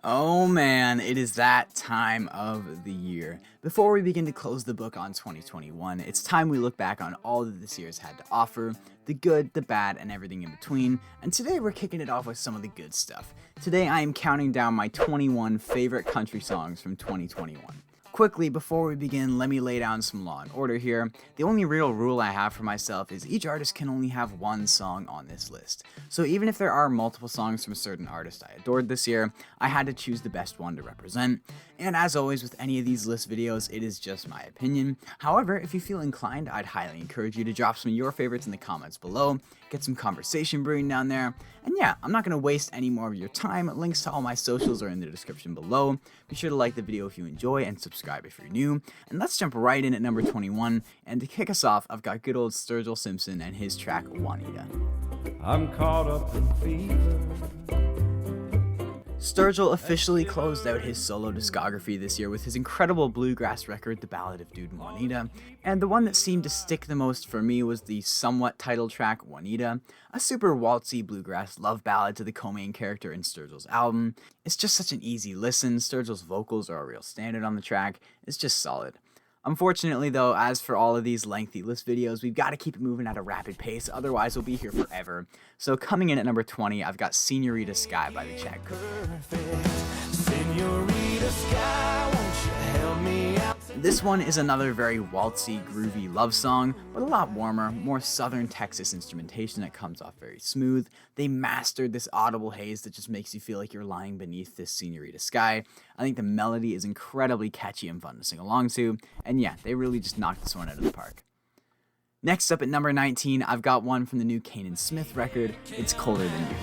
Oh man, it is that time of the year. Before we begin to close the book on 2021, it's time we look back on all that this year's had to offer, the good, the bad, and everything in between, and today we're kicking it off with some of the good stuff. Today I am counting down my 21 favorite country songs from 2021. Quickly, before we begin, let me lay down some law and order here. The only real rule I have for myself is each artist can only have one song on this list. So even if there are multiple songs from a certain artist I adored this year, I had to choose the best one to represent. And as always with any of these list videos, it is just my opinion. However, if you feel inclined, I'd highly encourage you to drop some of your favorites in the comments below, get some conversation brewing down there. And yeah, I'm not going to waste any more of your time. Links to all my socials are in the description below. Be sure to like the video if you enjoy and subscribe if you're new. And let's jump right in at number 21. And to kick us off, I've got good old Sturgill Simpson and his track Juanita. I'm caught up in fever. Sturgill officially closed out his solo discography this year with his incredible bluegrass record, The Ballad of Dude and Juanita, and the one that seemed to stick the most for me was the somewhat title track, Juanita, a super waltzy bluegrass love ballad to the co-main character in Sturgill's album. It's just such an easy listen, Sturgill's vocals are a real standard on the track, it's just solid. Unfortunately though, as for all of these lengthy list videos, we've got to keep it moving at a rapid pace, otherwise we'll be here forever. So coming in at number 20, I've got Senorita Sky by the Chad Cook. This one is another very waltzy, groovy love song, but a lot warmer, more southern Texas instrumentation that comes off very smooth. They mastered this audible haze that just makes you feel like you're lying beneath this Senorita Sky. I think the melody is incredibly catchy and fun to sing along to, and yeah, they really just knocked this one out of the park. Next up at number 19, I've got one from the new Kanan Smith record, It's Colder Than You.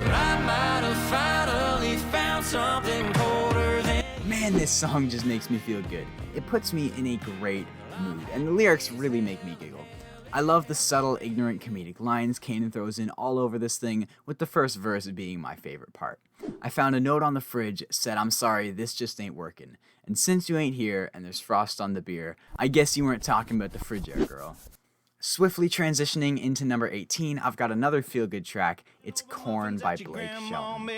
I might have finally found something colder than. Man, this song just makes me feel good. It puts me in a great mood, and the lyrics really make me giggle. I love the subtle, ignorant comedic lines Kanan throws in all over this thing, with the first verse being my favorite part. I found a note on the fridge, said I'm sorry, this just ain't working. And since you ain't here, and there's frost on the beer, I guess you weren't talking about the fridge air, girl. Swiftly transitioning into number 18, I've got another feel-good track. It's Corn by Blake Shelton.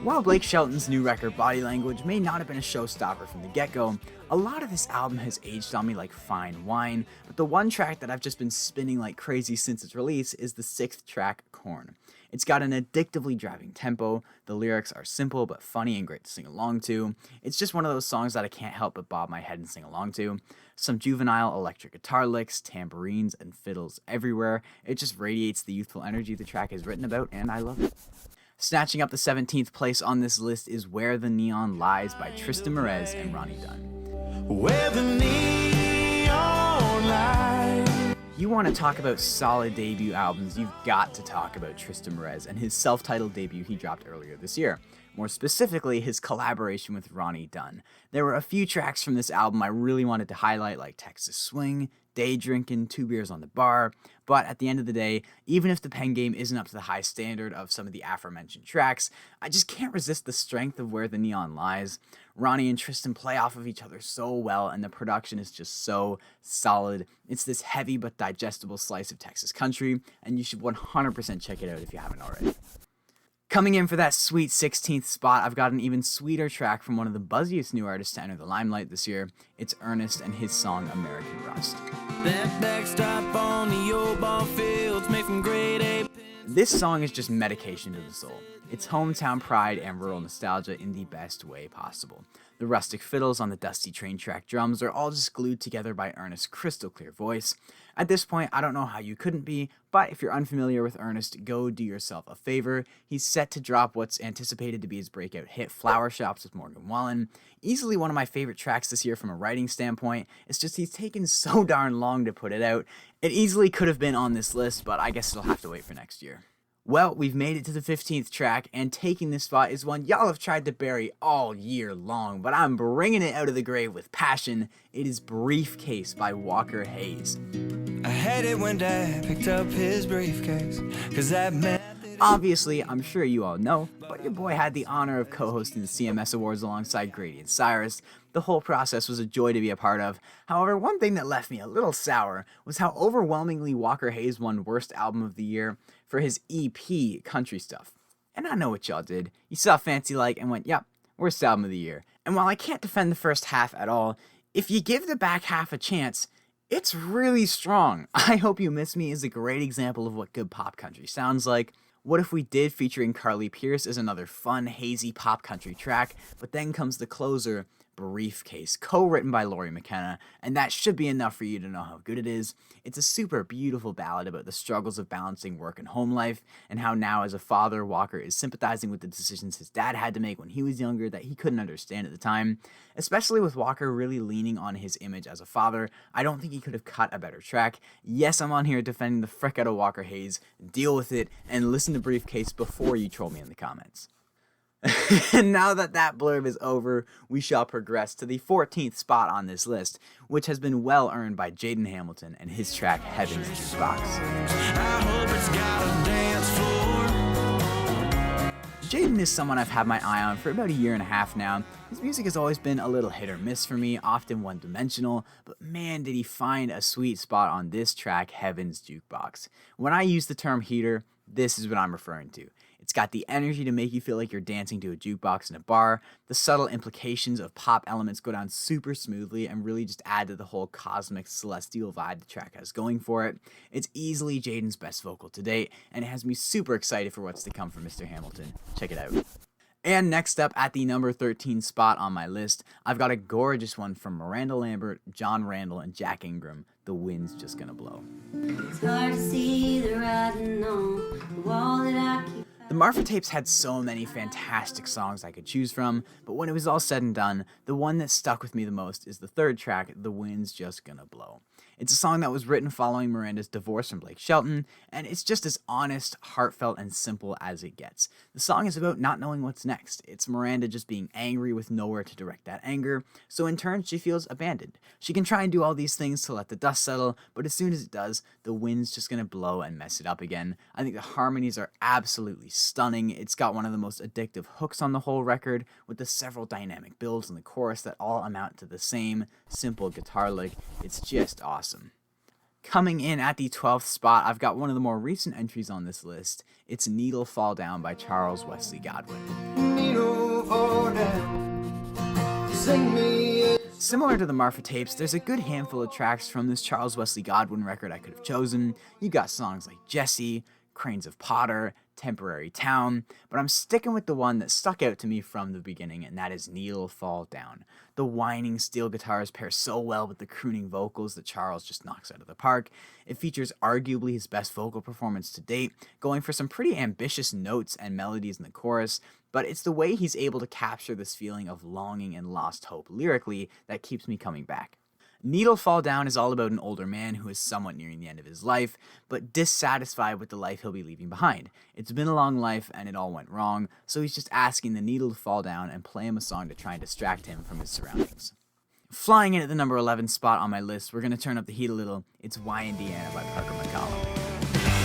While Blake Shelton's new record, Body Language, may not have been a showstopper from the get-go, a lot of this album has aged on me like fine wine, but the one track that I've just been spinning like crazy since its release is the 6th track, Corn. It's got an addictively driving tempo, the lyrics are simple but funny and great to sing along to. It's just one of those songs that I can't help but bob my head and sing along to. Some juvenile electric guitar licks, tambourines, and fiddles everywhere. It just radiates the youthful energy the track is written about, and I love it. Snatching up the 17th place on this list is Where the Neon Lies by Tristan Merez and Ronnie Dunn. Where the neon lies. You want to talk about solid debut albums, you've got to talk about Tristan Merez and his self-titled debut he dropped earlier this year. More specifically, his collaboration with Ronnie Dunn. There were a few tracks from this album I really wanted to highlight, like Texas Swing, Day Drinkin', Two Beers on the Bar, but at the end of the day, even if the pen game isn't up to the high standard of some of the aforementioned tracks, I just can't resist the strength of Where the Neon Lies. Ronnie and Tristan play off of each other so well, and the production is just so solid. It's this heavy but digestible slice of Texas country, and you should 100% check it out if you haven't already. Coming in for that sweet 16th spot, I've got an even sweeter track from one of the buzziest new artists to enter the limelight this year. It's Ernest and his song American Rust. That backstop on the old ball fields made from grade A. This song is just medication to the soul. It's hometown pride and rural nostalgia in the best way possible. The rustic fiddles on the dusty train track drums are all just glued together by Ernest's crystal clear voice. At this point, I don't know how you couldn't be, but if you're unfamiliar with Ernest, go do yourself a favor. He's set to drop what's anticipated to be his breakout hit, Flower Shops with Morgan Wallen. Easily one of my favorite tracks this year from a writing standpoint. It's just he's taken so darn long to put it out. It easily could have been on this list, but I guess it'll have to wait for next year. Well, we've made it to the 15th track, and taking this spot is one y'all have tried to bury all year long, but I'm bringing it out of the grave with passion. It is Briefcase by Walker Hayes. I had it when Dad picked up his briefcase, 'cause that meant. Obviously, I'm sure you all know, but your boy had the honor of co-hosting the CMS Awards alongside Grady and Cyrus. The whole process was a joy to be a part of. However, one thing that left me a little sour was how overwhelmingly Walker Hayes won Worst Album of the Year. for his EP Country Stuff. And I know what y'all did. You saw Fancy Like and went, yep, worst album of the year. And while I can't defend the first half at all, if you give the back half a chance, it's really strong. I Hope You Miss Me is a great example of what good pop country sounds like. What If We Did featuring Carly Pearce is another fun, hazy pop country track, but then comes the closer, Briefcase, co-written by Lori McKenna, and that should be enough for you to know how good it is. It's a super beautiful ballad about the struggles of balancing work and home life, and how now as a father, Walker is sympathizing with the decisions his dad had to make when he was younger that he couldn't understand at the time. Especially with Walker really leaning on his image as a father, I don't think he could have cut a better track. Yes, I'm on here defending the frick out of Walker Hayes. Deal with it, and listen to Briefcase before you troll me in the comments. And now that blurb is over, we shall progress to the 14th spot on this list, which has been well earned by Jaden Hamilton and his track Heaven's Jukebox. Jaden is someone I've had my eye on for about a year and a half now. His music has always been a little hit or miss for me, often one-dimensional, but man did he find a sweet spot on this track, Heaven's Jukebox. When I use the term heater, this is what I'm referring to. It's got the energy to make you feel like you're dancing to a jukebox in a bar. The subtle implications of pop elements go down super smoothly and really just add to the whole cosmic celestial vibe the track has going for it. It's easily Jaden's best vocal to date, and it has me super excited for what's to come from Mr. Hamilton. Check it out. And next up at the number 13 spot on my list, I've got a gorgeous one from Miranda Lambert, John Randall, and Jack Ingram, The Wind's Just Gonna Blow. It's hard to see the writing on the wall that I keep. The Marfa tapes had so many fantastic songs I could choose from, but when it was all said and done, the one that stuck with me the most is the third track, The Wind's Just Gonna Blow. It's a song that was written following Miranda's divorce from Blake Shelton, and it's just as honest, heartfelt, and simple as it gets. The song is about not knowing what's next. It's Miranda just being angry with nowhere to direct that anger, so in turn she feels abandoned. She can try and do all these things to let the dust settle, but as soon as it does, the wind's just gonna blow and mess it up again. I think the harmonies are absolutely stunning. It's got one of the most addictive hooks on the whole record, with the several dynamic builds in the chorus that all amount to the same simple guitar lick. It's just awesome. Coming in at the 12th spot, I've got one of the more recent entries on this list. It's Needle Fall Down by Charles Wesley Godwin. Needle fall down, sing me. Similar to the Marfa tapes, there's a good handful of tracks from this Charles Wesley Godwin record I could have chosen. You got songs like Jessie, Cranes of Potter, Temporary Town, but I'm sticking with the one that stuck out to me from the beginning, and that is Needle Fall Down. The whining steel guitars pair so well with the crooning vocals that Charles just knocks out of the park. It features arguably his best vocal performance to date, going for some pretty ambitious notes and melodies in the chorus, but it's the way he's able to capture this feeling of longing and lost hope lyrically that keeps me coming back. Needle Fall Down is all about an older man who is somewhat nearing the end of his life, but dissatisfied with the life he'll be leaving behind. It's been a long life and it all went wrong, so he's just asking the needle to fall down and play him a song to try and distract him from his surroundings. Flying in at the number 11 spot on my list, we're going to turn up the heat a little. It's Why Indiana by Parker McCollum.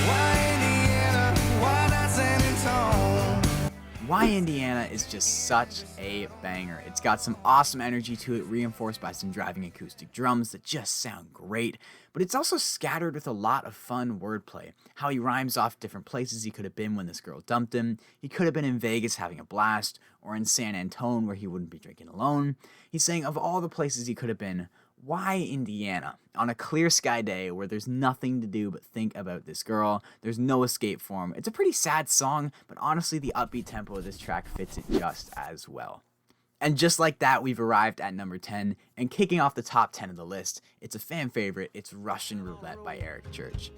Why Indiana? Why not San Antonio? Why Indiana is just such a banger. It's got some awesome energy to it, reinforced by some driving acoustic drums that just sound great, but it's also scattered with a lot of fun wordplay. How he rhymes off different places he could have been when this girl dumped him. He could have been in Vegas having a blast, or in San Antone where he wouldn't be drinking alone. He's saying of all the places he could have been, why Indiana? On a clear sky day where there's nothing to do but think about this girl, there's no escape for him. It's a pretty sad song, but honestly the upbeat tempo of this track fits it just as well. And just like that, we've arrived at number 10, and kicking off the top 10 of the list, it's a fan favorite, it's Russian Roulette by Eric Church.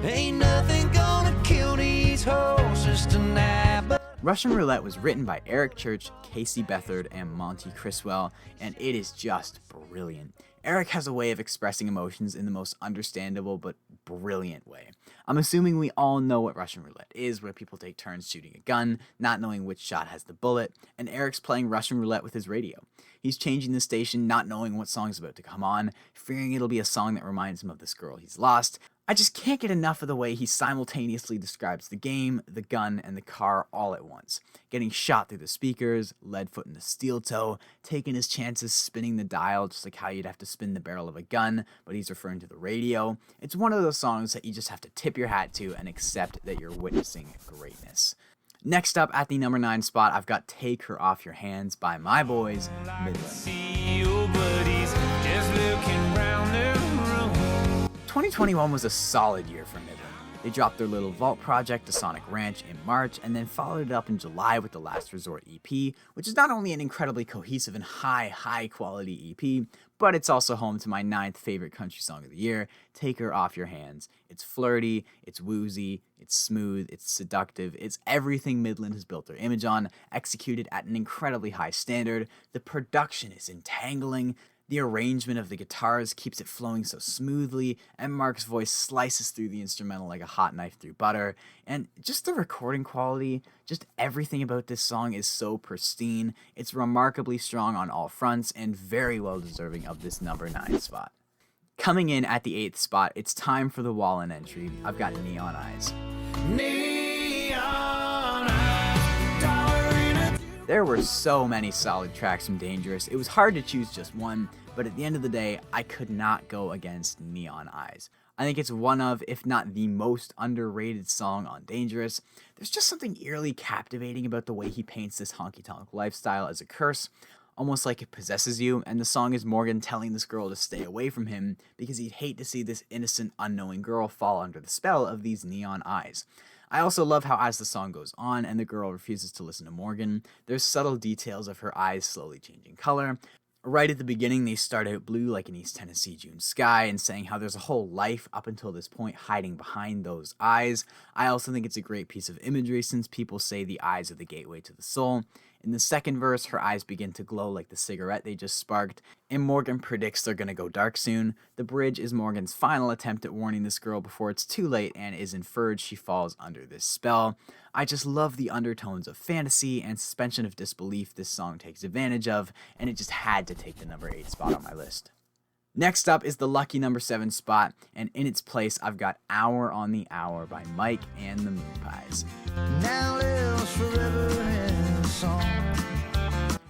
Ain't nothing gonna kill these horses tonight. Russian Roulette was written by Eric Church, Casey Beathard, and Monty Criswell, and it is just brilliant. Eric has a way of expressing emotions in the most understandable but brilliant way. I'm assuming we all know what Russian Roulette is, where people take turns shooting a gun, not knowing which shot has the bullet, and Eric's playing Russian Roulette with his radio. He's changing the station, not knowing what song's about to come on, fearing it'll be a song that reminds him of this girl he's lost. I just can't get enough of the way he simultaneously describes the game, the gun, and the car all at once. Getting shot through the speakers, lead foot in the steel toe, taking his chances spinning the dial just like how you'd have to spin the barrel of a gun, but he's referring to the radio. It's one of those songs that you just have to tip your hat to and accept that you're witnessing greatness. Next up at the number 9 spot, I've got Take Her Off Your Hands by my boys, Midland. 2021 was a solid year for Midland. They dropped their little vault project to Sonic Ranch in March and then followed it up in July with the Last Resort EP, which is not only an incredibly cohesive and high quality EP, but it's also home to my 9th favorite country song of the year, Take Her Off Your Hands. It's flirty, it's woozy, it's smooth, it's seductive, it's everything Midland has built their image on, executed at an incredibly high standard. The production is entangling. The arrangement of the guitars keeps it flowing so smoothly, and Mark's voice slices through the instrumental like a hot knife through butter, and just the recording quality, just everything about this song is so pristine. It's remarkably strong on all fronts, and very well deserving of this number 9 spot. Coming in at the 8th spot, it's time for the Wallen entry. I've got Neon Eyes. There were so many solid tracks from Dangerous, it was hard to choose just one, but at the end of the day, I could not go against Neon Eyes. I think it's one of, if not the most underrated song on Dangerous. There's just something eerily captivating about the way he paints this honky-tonk lifestyle as a curse, almost like it possesses you, and the song is Morgan telling this girl to stay away from him because he'd hate to see this innocent, unknowing girl fall under the spell of these neon eyes. I also love how as the song goes on and the girl refuses to listen to Morgan, there's subtle details of her eyes slowly changing color. Right at the beginning, they start out blue like an East Tennessee June sky and saying how there's a whole life up until this point hiding behind those eyes. I also think it's a great piece of imagery since people say the eyes are the gateway to the soul. In the second verse, her eyes begin to glow like the cigarette they just sparked, and Morgan predicts they're gonna go dark soon. The bridge is Morgan's final attempt at warning this girl before it's too late and is inferred she falls under this spell. I just love the undertones of fantasy and suspension of disbelief this song takes advantage of, and it just had to take the number 8 spot on my list. Next up is the lucky number 7 spot, and in its place I've got Hour on the Hour by Mike and the Moon Pies. Now lives forever in song.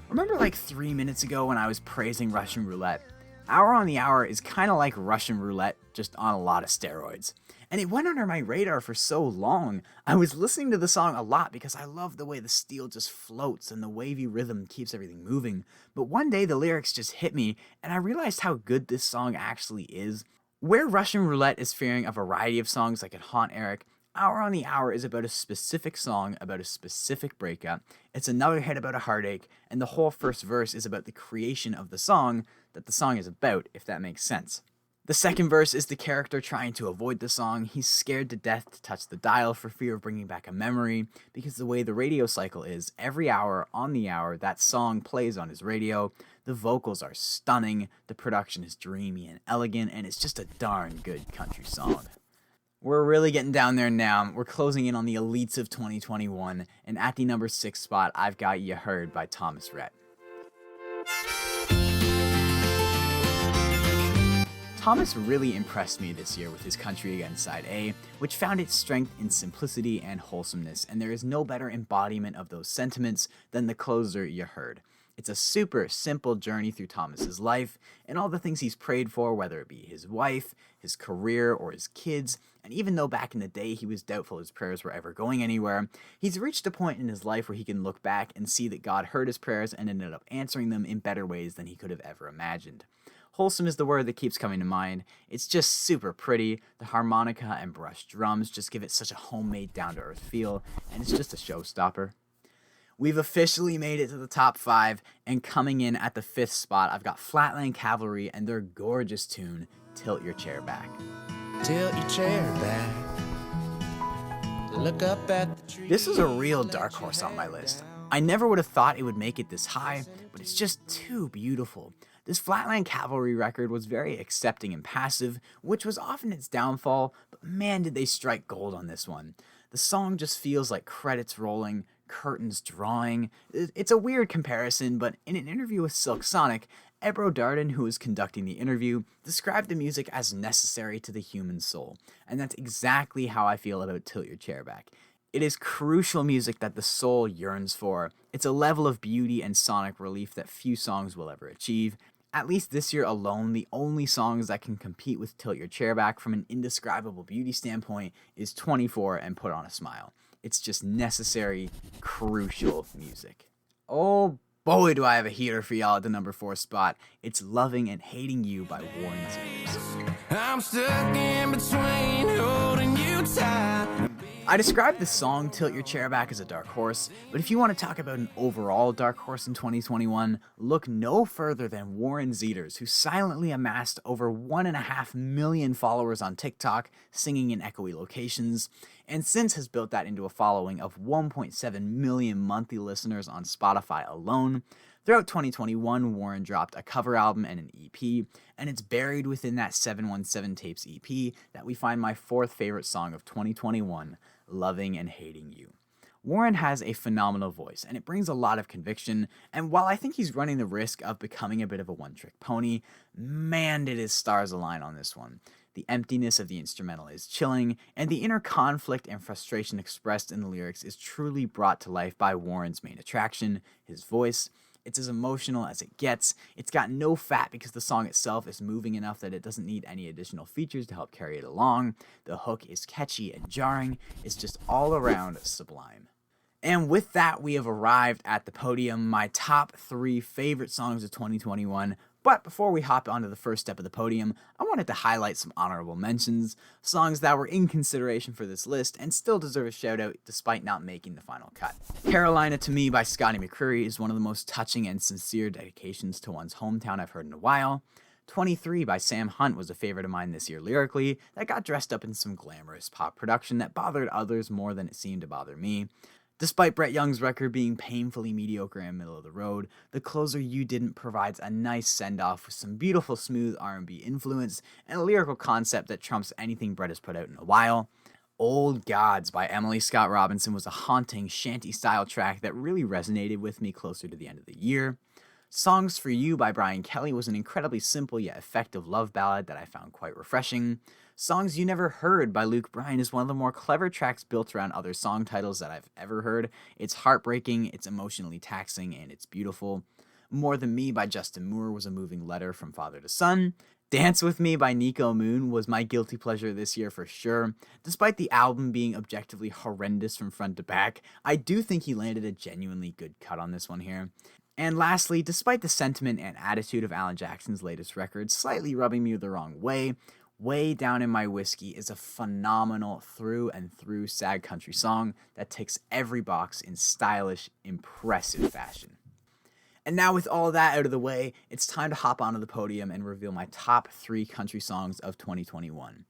Remember like 3 minutes ago when I was praising Russian Roulette? Hour on the Hour is kind of like Russian Roulette, just on a lot of steroids. And it went under my radar for so long. I was listening to the song a lot because I love the way the steel just floats and the wavy rhythm keeps everything moving. But one day the lyrics just hit me and I realized how good this song actually is. Where Russian Roulette is featuring a variety of songs that can haunt Eric, Hour on the Hour is about a specific song about a specific breakup. It's another hit about a heartache, and the whole first verse is about the creation of the song that the song is about, if that makes sense. The second verse is the character trying to avoid the song. He's scared to death to touch the dial for fear of bringing back a memory, because the way the radio cycle is, every hour on the hour that song plays on his radio. The vocals are stunning, the production is dreamy and elegant, and it's just a darn good country song. We're really getting down there now. We're closing in on the elites of 2021, and at the number 6 spot, I've got You Heard by Thomas Rhett. Thomas really impressed me this year with his Country Again Side A, which found its strength in simplicity and wholesomeness, and there is no better embodiment of those sentiments than the closer You Heard. It's a super simple journey through Thomas's life and all the things he's prayed for, whether it be his wife, his career, or his kids, and even though back in the day he was doubtful his prayers were ever going anywhere, he's reached a point in his life where he can look back and see that God heard his prayers and ended up answering them in better ways than he could have ever imagined. Wholesome is the word that keeps coming to mind. It's just super pretty. The harmonica and brushed drums just give it such a homemade, down-to-earth feel, and it's just a showstopper. We've officially made it to the top 5, and coming in at the 5th spot, I've got Flatland Cavalry and their gorgeous tune, Tilt Your Chair Back. Tilt your chair back. Look up at the tree. This is a real dark horse on my list. I never would have thought it would make it this high, but it's just too beautiful. This Flatland Cavalry record was very accepting and passive, which was often its downfall, but man did they strike gold on this one. The song just feels like credits rolling, curtains drawing. It's a weird comparison, but in an interview with Silk Sonic, Ebro Darden, who was conducting the interview, described the music as necessary to the human soul, and that's exactly how I feel about Tilt Your Chair Back. It is crucial music that the soul yearns for. It's a level of beauty and sonic relief that few songs will ever achieve. At least this year alone, the only songs that can compete with Tilt Your Chair Back from an indescribable beauty standpoint is 24 and Put on a Smile. It's just necessary, crucial music. Oh boy, do I have a heater for y'all at the number 4 spot. It's Loving and Hating You by Warren Zevers. I'm stuck in between holding you tight. I described the song Tilt Your Chair Back as a dark horse, but if you want to talk about an overall dark horse in 2021, look no further than Warren Zevers, who silently amassed over 1.5 million followers on TikTok, singing in echoey locations, and since has built that into a following of 1.7 million monthly listeners on Spotify alone. Throughout 2021, Warren dropped a cover album and an EP, and it's buried within that 717 Tapes EP that we find my 4th favorite song of 2021, Loving and Hating You. Warren has a phenomenal voice, and it brings a lot of conviction, and while I think he's running the risk of becoming a bit of a one-trick pony, man did his stars align on this one. The emptiness of the instrumental is chilling, and the inner conflict and frustration expressed in the lyrics is truly brought to life by Warren's main attraction, his voice. It's as emotional as it gets. It's got no fat because the song itself is moving enough that it doesn't need any additional features to help carry it along. The hook is catchy and jarring. It's just all around sublime. And with that, we have arrived at the podium, my top 3 favorite songs of 2021. But before we hop onto the first step of the podium, I wanted to highlight some honorable mentions, songs that were in consideration for this list and still deserve a shout out despite not making the final cut. Carolina to Me by Scotty McCreery is one of the most touching and sincere dedications to one's hometown I've heard in a while. 23 by Sam Hunt was a favorite of mine this year lyrically, that got dressed up in some glamorous pop production that bothered others more than it seemed to bother me. Despite Brett Young's record being painfully mediocre and middle of the road, the closer You Didn't provides a nice send-off with some beautiful smooth R&B influence and a lyrical concept that trumps anything Brett has put out in a while. Old Gods by Emily Scott Robinson was a haunting shanty-style track that really resonated with me closer to the end of the year. Songs for You by Brian Kelly was an incredibly simple yet effective love ballad that I found quite refreshing. Songs You Never Heard by Luke Bryan is one of the more clever tracks built around other song titles that I've ever heard. It's heartbreaking, it's emotionally taxing, and it's beautiful. More Than Me by Justin Moore was a moving letter from father to son. Dance With Me by Nico Moon was my guilty pleasure this year for sure. Despite the album being objectively horrendous from front to back, I do think he landed a genuinely good cut on this one here. And lastly, despite the sentiment and attitude of Alan Jackson's latest record slightly rubbing me the wrong way, Way Down in My Whiskey is a phenomenal through and through sad country song that ticks every box in stylish, impressive fashion. And now with all that out of the way, it's time to hop onto the podium and reveal my top 3 country songs of 2021.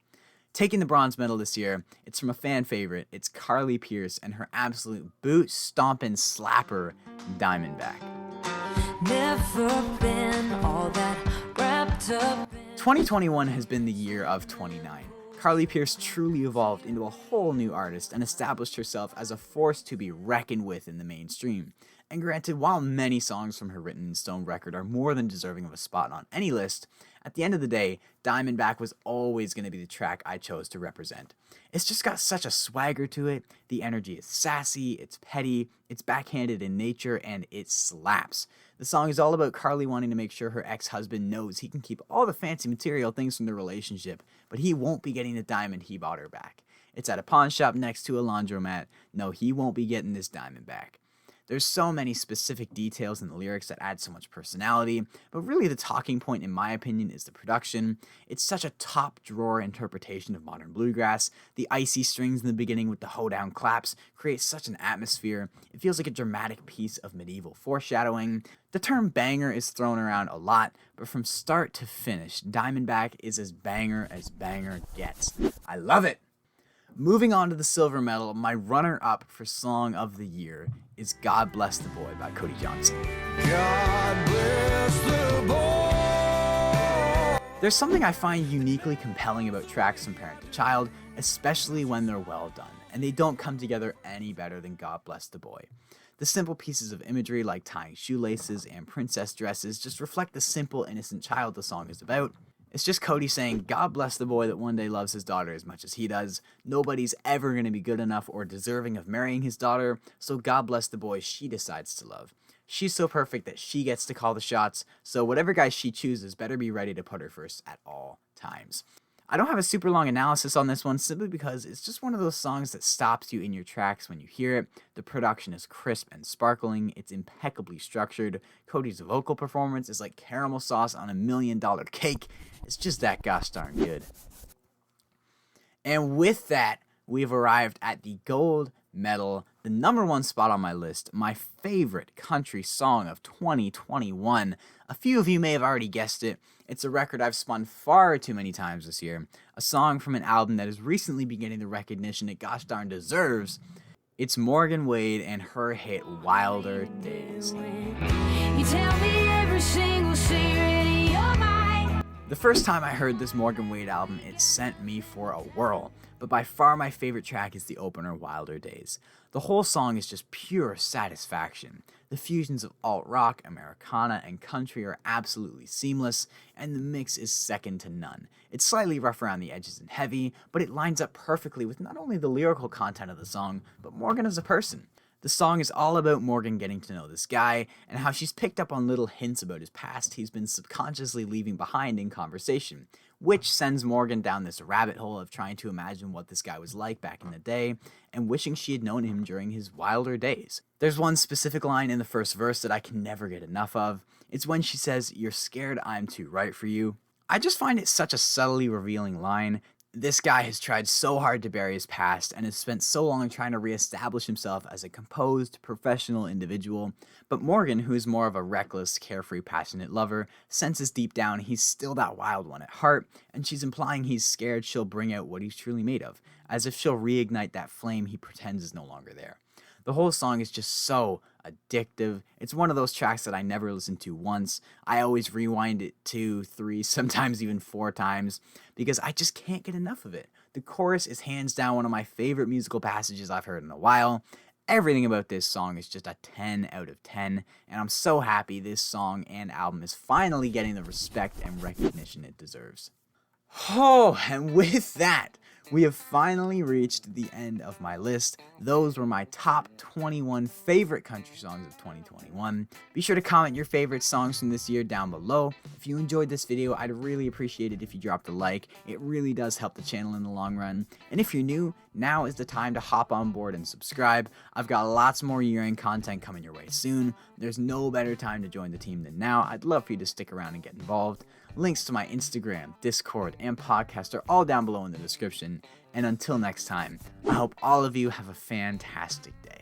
Taking the bronze medal this year, it's from a fan favorite. It's Carly Pearce and her absolute boot-stomping slapper, Diamondback. Never been all that wrapped up. 2021 has been the year of 29. Carly Pearce truly evolved into a whole new artist and established herself as a force to be reckoned with in the mainstream. And granted, while many songs from her Written in Stone record are more than deserving of a spot on any list, at the end of the day, Diamondback was always going to be the track I chose to represent. It's just got such a swagger to it, the energy is sassy, it's petty, it's backhanded in nature, and it slaps. The song is all about Carly wanting to make sure her ex-husband knows he can keep all the fancy material things from the relationship, but he won't be getting the diamond he bought her back. It's at a pawn shop next to a laundromat. No, he won't be getting this diamond back. There's so many specific details in the lyrics that add so much personality, but really the talking point in my opinion is the production. It's such a top-drawer interpretation of modern bluegrass. The icy strings in the beginning with the hoedown claps create such an atmosphere. It feels like a dramatic piece of medieval foreshadowing. The term banger is thrown around a lot, but from start to finish, Diamondback is as banger gets. I love it! Moving on to the silver medal, my runner-up for Song of the Year is God Bless the Boy by Cody Johnson. God bless the boy. There's something I find uniquely compelling about tracks from parent to child, especially when they're well done, and they don't come together any better than God Bless the Boy. The simple pieces of imagery like tying shoelaces and princess dresses just reflect the simple, innocent child the song is about. It's just Cody saying, God bless the boy that one day loves his daughter as much as he does. Nobody's ever going to be good enough or deserving of marrying his daughter, so God bless the boy she decides to love. She's so perfect that she gets to call the shots, so whatever guy she chooses better be ready to put her first at all times. I don't have a super long analysis on this one simply because it's just one of those songs that stops you in your tracks when you hear it. The production is crisp and sparkling. It's impeccably structured. Cody's vocal performance is like caramel sauce on $1 million cake. It's just that gosh darn good. And with that, we've arrived at the gold medal, the number one spot on my list, my favorite country song of 2021. A few of you may have already guessed it. It's a record I've spun far too many times this year. A song from an album that has recently been getting the recognition it gosh darn deserves. It's Morgan Wade and her hit Wilder Days. You tell me every single secret in your mind. The first time I heard this Morgan Wade album, it sent me for a whirl. But by far my favorite track is the opener, Wilder Days. The whole song is just pure satisfaction. The fusions of alt-rock, Americana, and country are absolutely seamless, and the mix is second to none. It's slightly rough around the edges and heavy, but it lines up perfectly with not only the lyrical content of the song, but Morgan as a person. The song is all about Morgan getting to know this guy, and how she's picked up on little hints about his past he's been subconsciously leaving behind in conversation, which sends Morgan down this rabbit hole of trying to imagine what this guy was like back in the day, and wishing she had known him during his wilder days. There's one specific line in the first verse that I can never get enough of. It's when she says, "You're scared I'm too right for you." I just find it such a subtly revealing line. This guy has tried so hard to bury his past and has spent so long trying to reestablish himself as a composed, professional individual, but Morgan, who is more of a reckless, carefree, passionate lover, senses deep down he's still that wild one at heart, and she's implying he's scared she'll bring out what he's truly made of, as if she'll reignite that flame he pretends is no longer there. The whole song is just so addictive. It's one of those tracks that I never listen to once. I always rewind it 2, 3, sometimes even 4 times because I just can't get enough of it. The chorus is hands down one of my favorite musical passages I've heard in a while. Everything about this song is just a 10 out of 10, and I'm so happy this song and album is finally getting the respect and recognition it deserves. Oh, and with that, we have finally reached the end of my list. Those were my top 21 favorite country songs of 2021. Be sure to comment your favorite songs from this year down below. If you enjoyed this video, I'd really appreciate it if you dropped a like. It really does help the channel in the long run. And if you're new, now is the time to hop on board and subscribe. I've got lots more year-end content coming your way soon. There's no better time to join the team than now. I'd love for you to stick around and get involved. Links to my Instagram, Discord, and podcast are all down below in the description. And until next time, I hope all of you have a fantastic day.